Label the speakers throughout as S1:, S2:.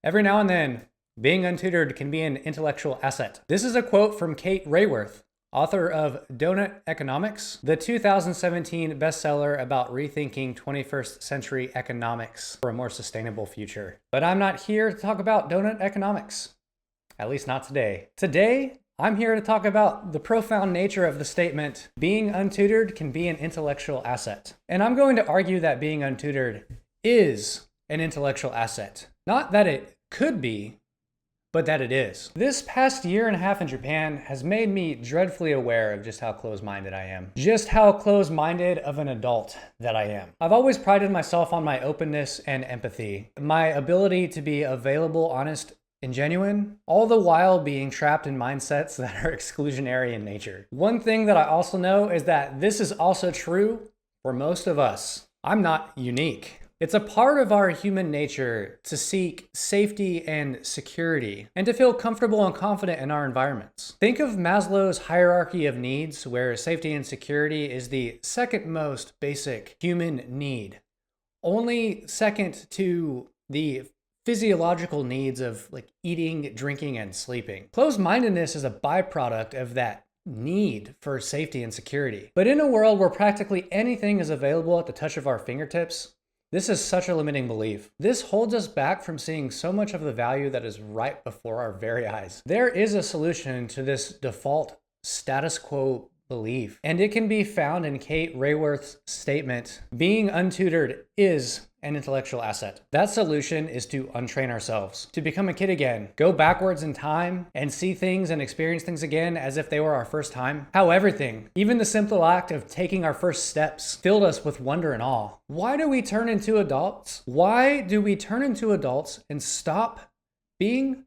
S1: Every now and then, being untutored can be an intellectual asset. This is a quote from Kate Raworth, author of Non-Economics, the 2017 bestseller about rethinking 21st century economics for a more sustainable future. But I'm not here to talk about donut economics, at least not today. Today, I'm here to talk about the profound nature of the statement, being untutored can be an intellectual asset. And I'm going to argue that being untutored is an intellectual asset. Not that it could be, but that it is. This past year and a half in Japan has made me dreadfully aware of just how close-minded I am. Just how close-minded of an adult that I am. I've always prided myself on my openness and empathy, my ability to be available, honest, and genuine, all the while being trapped in mindsets that are exclusionary in nature. One thing that I also know is that this is also true for most of us. I'm not unique. It's a part of our human nature to seek safety and security and to feel comfortable and confident in our environments. Think of Maslow's hierarchy of needs, where safety and security is the second most basic human need, only second to the physiological needs of like eating, drinking, and sleeping. Closed-mindedness is a byproduct of that need for safety and security. But in a world where practically anything is available at the touch of our fingertips, this is such a limiting belief. This holds us back from seeing so much of the value that is right before our very eyes. There is a solution to this default status quo belief, and it can be found in Kate Raworth's statement, being untutored is an intellectual asset. That solution is to untrain ourselves, to become a kid again, go backwards in time and see things and experience things again as if they were our first time. How everything, even the simple act of taking our first steps, filled us with wonder and awe. Why do we turn into adults? Why do we turn into adults and stop being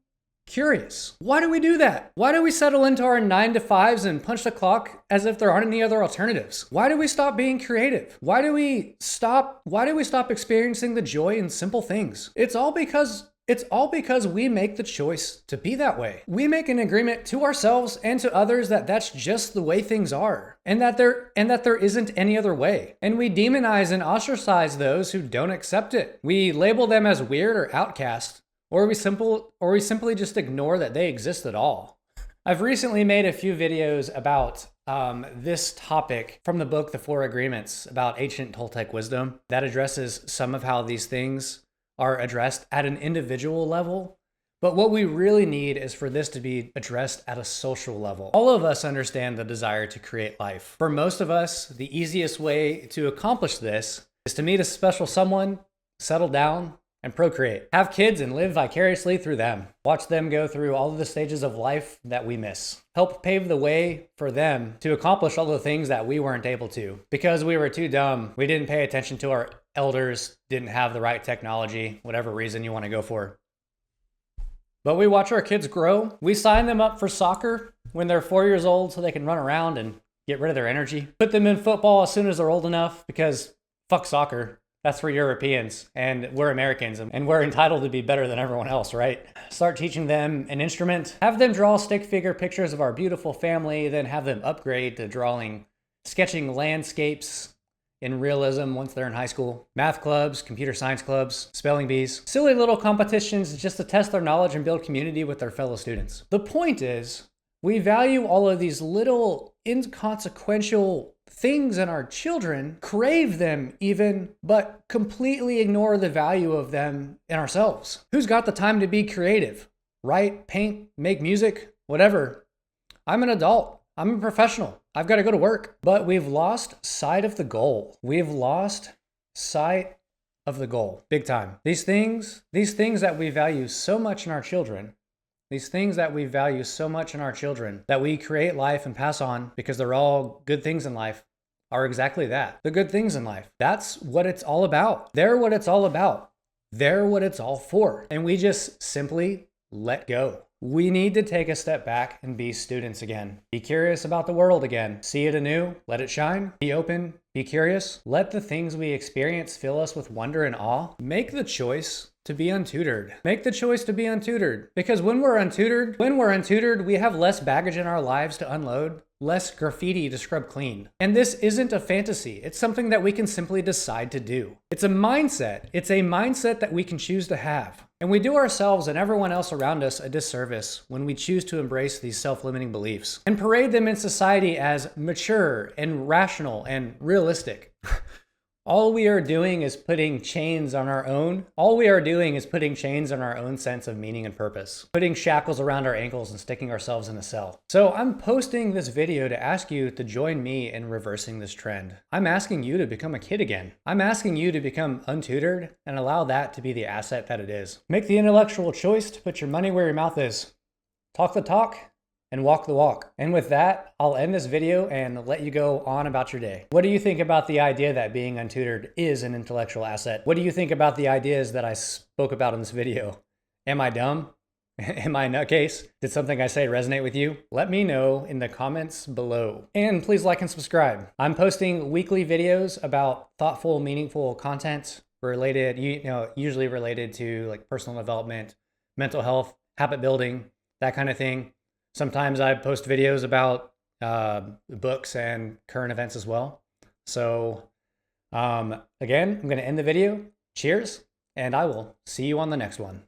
S1: curious? Why do we do that? Why do we settle into our 9-to-5s and punch the clock as if there aren't any other alternatives? Why do we stop being creative? Why do we stop experiencing the joy in simple things? It's all because we make the choice to be that way. We make an agreement to ourselves and to others that that's just the way things are, and that there isn't any other way. And we demonize and ostracize those who don't accept it. We label them as weird or outcast. Or we simply just ignore that they exist at all. I've recently made a few videos about this topic from the book, The Four Agreements, about ancient Toltec wisdom that addresses some of how these things are addressed at an individual level. But what we really need is for this to be addressed at a social level. All of us understand the desire to create life. For most of us, the easiest way to accomplish this is to meet a special someone, settle down, and procreate. Have kids and live vicariously through them. Watch them go through all of the stages of life that we miss. Help pave the way for them to accomplish all the things that we weren't able to. Because we were too dumb, we didn't pay attention to our elders, didn't have the right technology, whatever reason you want to go for. But we watch our kids grow. We sign them up for soccer when they're 4 years old so they can run around and get rid of their energy. Put them in football as soon as they're old enough because fuck soccer. That's for Europeans, and we're Americans, and we're entitled to be better than everyone else, right? Start teaching them an instrument, have them draw stick figure pictures of our beautiful family, then have them upgrade to sketching landscapes in realism once they're in high school. Math clubs, computer science clubs, spelling bees, silly little competitions just to test their knowledge and build community with their fellow students. The point is, we value all of these little inconsequential things in our children, crave them even, but completely ignore the value of them in ourselves. Who's got the time to be creative? Write, paint, make music, whatever. I'm an adult. I'm a professional. I've got to go to work. But we've lost sight of the goal. We've lost sight of the goal. Big time. These things that we value so much in our children, that we create life and pass on because they're all good things in life, are exactly that. The good things in life. That's what it's all about. They're what it's all about. They're what it's all for. And we just simply let go. We need to take a step back and be students again. Be curious about the world again. See it anew. Let it shine. Be open. Be curious. Let the things we experience fill us with wonder and awe. Make the choice to be untutored. Make the choice to be untutored. Because when we're untutored, we have less baggage in our lives to unload, less graffiti to scrub clean. And this isn't a fantasy. It's something that we can simply decide to do. It's a mindset. It's a mindset that we can choose to have. And we do ourselves and everyone else around us a disservice when we choose to embrace these self-limiting beliefs and parade them in society as mature and rational and realistic. All we are doing is putting chains on our own. All we are doing is putting chains on our own sense of meaning and purpose, putting shackles around our ankles and sticking ourselves in a cell. So I'm posting this video to ask you to join me in reversing this trend. I'm asking you to become a kid again. I'm asking you to become untutored and allow that to be the asset that it is. Make the intellectual choice to put your money where your mouth is. Talk the talk and walk the walk. And with that, I'll end this video and let you go on about your day. What do you think about the idea that being untutored is an intellectual asset? What do you think about the ideas that I spoke about in this video? Am I dumb? Am I a nutcase? Did something I say resonate with you? Let me know in the comments below. And please like and subscribe. I'm posting weekly videos about thoughtful, meaningful content related, usually related to like personal development, mental health, habit building, that kind of thing. Sometimes I post videos about books and current events as well. So again, I'm going to end the video. Cheers, and I will see you on the next one.